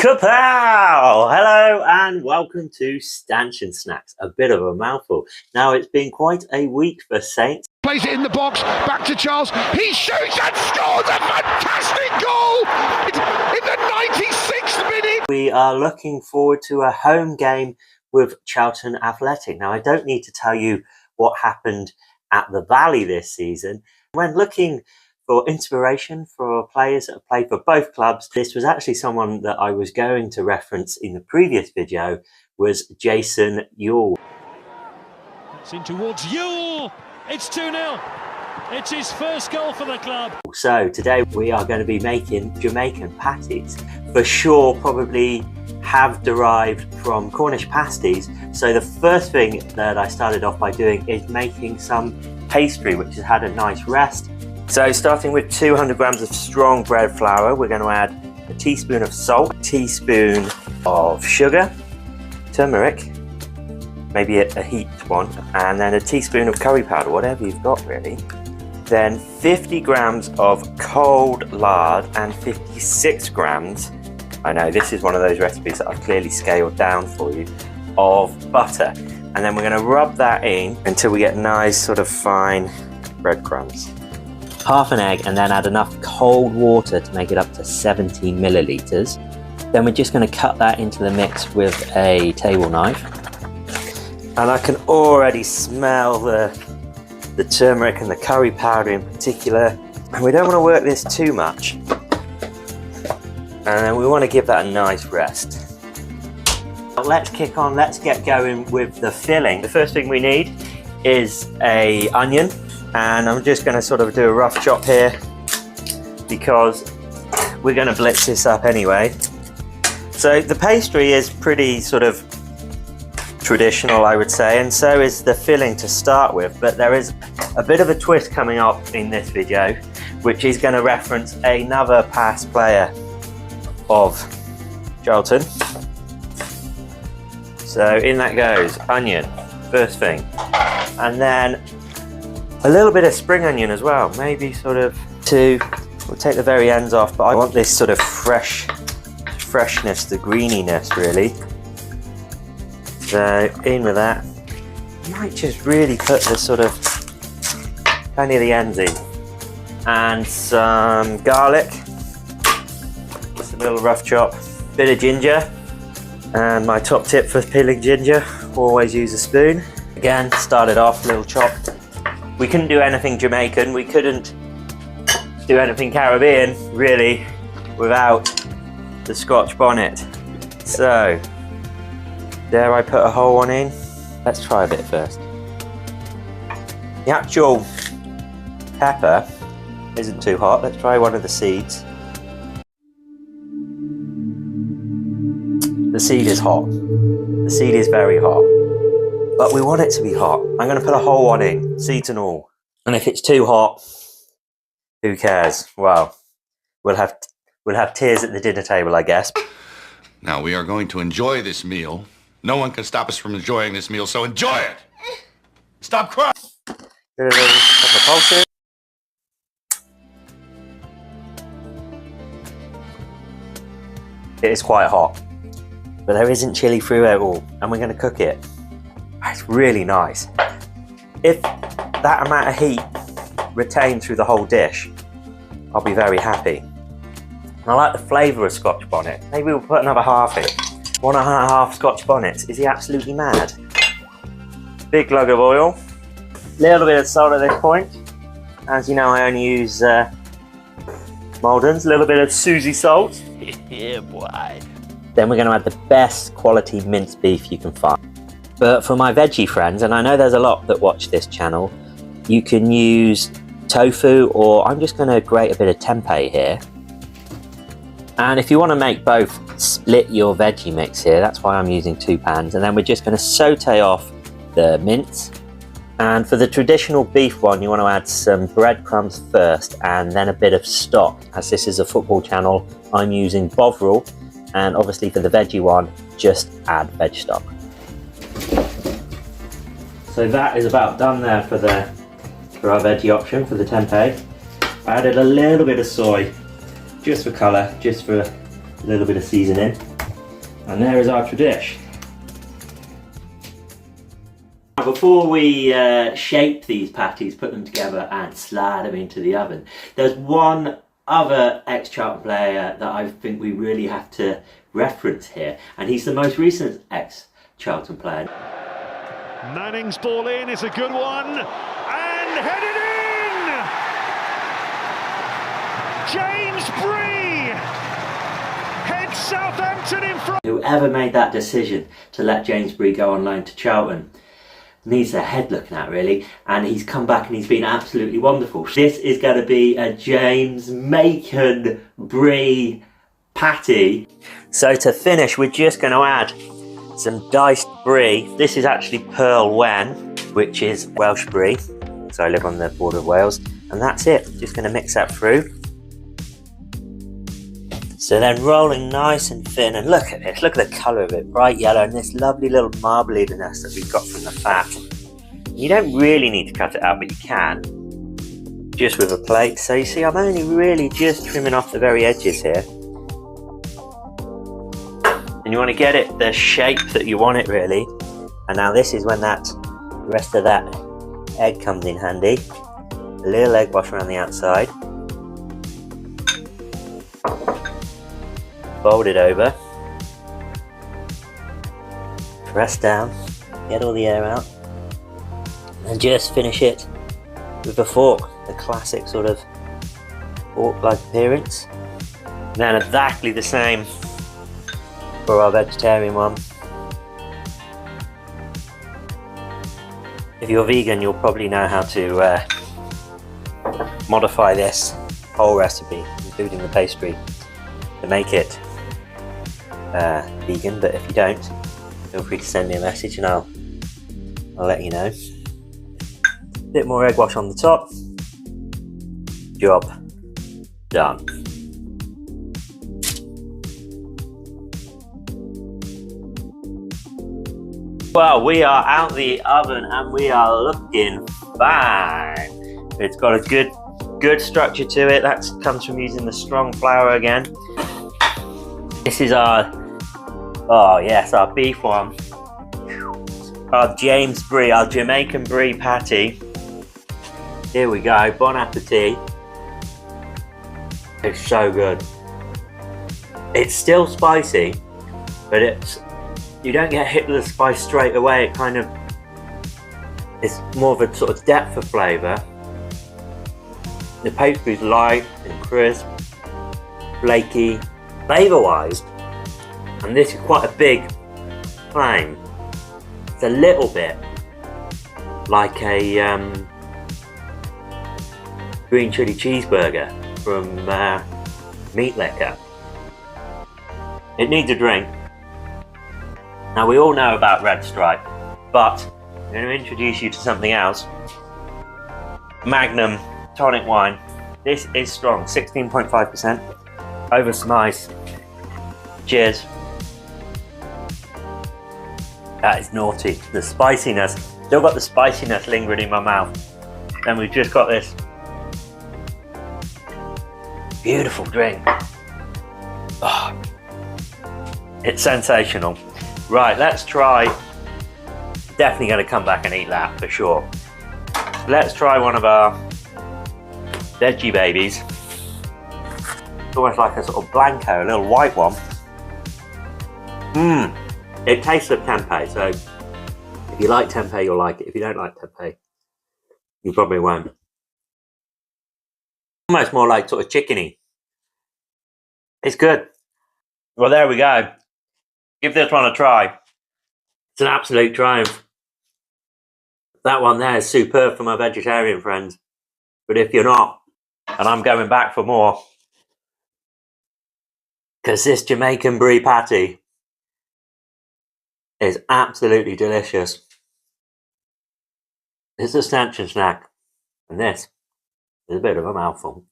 Kapow! Hello and welcome to Stanchion Snacks. A bit of a mouthful. Now, it's been quite a week for Saints. Plays it in the box, back to Charles. He shoots and scores a fantastic goal in the 96th minute. We are looking forward to a home game with Charlton Athletic. Now, I don't need to tell you what happened at the Valley this season. When looking for inspiration for players that have played for both clubs, this was actually someone that I was going to reference in the previous video, was Jason Euell. It's in towards Euell. It's 2-0. It's his first goal for the club. So today we are going to be making Jamaican patties. For sure, probably have derived from Cornish pasties. So the first thing that I started off by doing is making some pastry, which has had a nice rest. So starting with 200 grams of strong bread flour, we're going to add a teaspoon of salt, a teaspoon of sugar, turmeric, maybe a heaped one, and then a teaspoon of curry powder, whatever you've got really. Then 50 grams of cold lard and 56 grams, I know this is one of those recipes that I've clearly scaled down for you, of butter. And then we're going to rub that in until we get nice sort of fine breadcrumbs. Half an egg, and then add enough cold water to make it up to 70 millilitres. Then we're just going to cut that into the mix with a table knife. And I can already smell the turmeric and the curry powder in particular. And we don't want to work this too much. And then we want to give that a nice rest. Let's kick on, let's get going with the filling. The first thing we need is an onion. And I'm just going to sort of do a rough chop here because we're going to blitz this up anyway. So the pastry is pretty sort of traditional, I would say, and so is the filling to start with, but there is a bit of a twist coming up in this video, which is going to reference another past player of Charlton. So in that goes onion, first thing, and then a little bit of spring onion as well, maybe sort of two. We'll take the very ends off, but I want this sort of freshness, the greeniness really. So in with that. You might just really put the sort of only the ends in. And some garlic, just a little rough chop, bit of ginger, and my top tip for peeling ginger, always use a spoon. Again, started off a little chop. We couldn't do anything Jamaican, we couldn't do anything Caribbean, really, without the Scotch bonnet. So, dare I put a whole one in? Let's try a bit first. The actual pepper isn't too hot. Let's try one of the seeds. The seed is hot. The seed is very hot. But we want it to be hot. I'm going to put a whole one in, seeds and all. And if it's too hot, who cares? Well, we'll have tears at the dinner table, I guess. Now we are going to enjoy this meal. No one can stop us from enjoying this meal, so enjoy it! Stop crying! Get a little couple of pulses. It is quite hot, but there isn't chili through it all, and we're going to cook it. It's really nice. If that amount of heat retained through the whole dish, I'll be very happy. And I like the flavour of Scotch bonnet. Maybe we'll put another half in. 1.5 Scotch bonnets. Is he absolutely mad? Big glug of oil. Little bit of salt at this point. As you know, I only use Maldon's. A little bit of Susie salt. Yeah, boy. Then we're going to add the best quality minced beef you can find. But for my veggie friends, and I know there's a lot that watch this channel, you can use tofu, or I'm just going to grate a bit of tempeh here. And if you want to make both, split your veggie mix here. That's why I'm using 2 pans. And then we're just going to saute off the mince. And for the traditional beef one, you want to add some breadcrumbs first and then a bit of stock. As this is a football channel, I'm using Bovril. And obviously for the veggie one, just add veg stock. So that is about done there for our veggie option, for the tempeh. I added a little bit of soy, just for colour, just for a little bit of seasoning. And there is our dish. Before we shape these patties, put them together and slide them into the oven, there's one other ex-Charlton player that I think we really have to reference here, and he's the most recent ex-Charlton player. Manning's ball in is a good one, and headed in! James Bree heads Southampton in front. Whoever made that decision to let James Bree go on loan to Charlton needs their head looking at, really, and he's come back and he's been absolutely wonderful. This is going to be a Jamaican-inspired patty. So to finish, we're just going to add some diced brie. This is actually Pearl Wen, which is Welsh brie, so I live on the border of Wales, and that's it. Just going to mix that through. So then rolling nice and thin, and look at this, look at the colour of it, bright yellow, and this lovely little marbliness that we've got from the fat. You don't really need to cut it out, but you can, just with a plate. So you see, I'm only really just trimming off the very edges here. And you want to get it the shape that you want it, really. And now this is when the rest of that egg comes in handy. A little egg wash around the outside. Fold it over, press down, get all the air out, and just finish it with a fork, the classic sort of fork-like appearance. And then exactly the same for our vegetarian one. If you're vegan, you'll probably know how to modify this whole recipe, including the pastry, to make it vegan, but if you don't, feel free to send me a message and I'll let you know. Bit more egg wash on the top. Job done. Well, we are out the oven and we are looking fine. It's got a good structure to it. That comes from using the strong flour again. This is our, oh yes, our beef one. Our James Bree, our Jamaican Brie patty. Here we go, bon appetit. It's so good. It's still spicy, but you don't get hit with the spice straight away. It kind of, it's more of a sort of depth of flavour. The pastry's light and crisp, flaky, flavour-wise, and this is quite a big flame. It's a little bit like a green chili cheeseburger from Meat Liquor. It needs a drink. Now we all know about Red Stripe, but I'm going to introduce you to something else. Magnum Tonic wine. This is strong, 16.5%. Over some ice. Cheers. That is naughty. The spiciness, still got the spiciness lingering in my mouth. And we've just got this beautiful drink. Oh, it's sensational. Right, let's try. Definitely going to come back and eat that for sure. Let's try one of our veggie babies. It's almost like a sort of blanco, a little white one. It tastes of tempeh, so if you like tempeh, you'll like it. If you don't like tempeh, you probably won't. Almost more like sort of chickeny. It's good. Well, there we go. Give this one a try. It's an absolute triumph. That one there is superb for my vegetarian friends. But if you're not, and I'm going back for more, because this Jamaican Brie patty is absolutely delicious. It's a Stanchion snack, and this is a bit of a mouthful.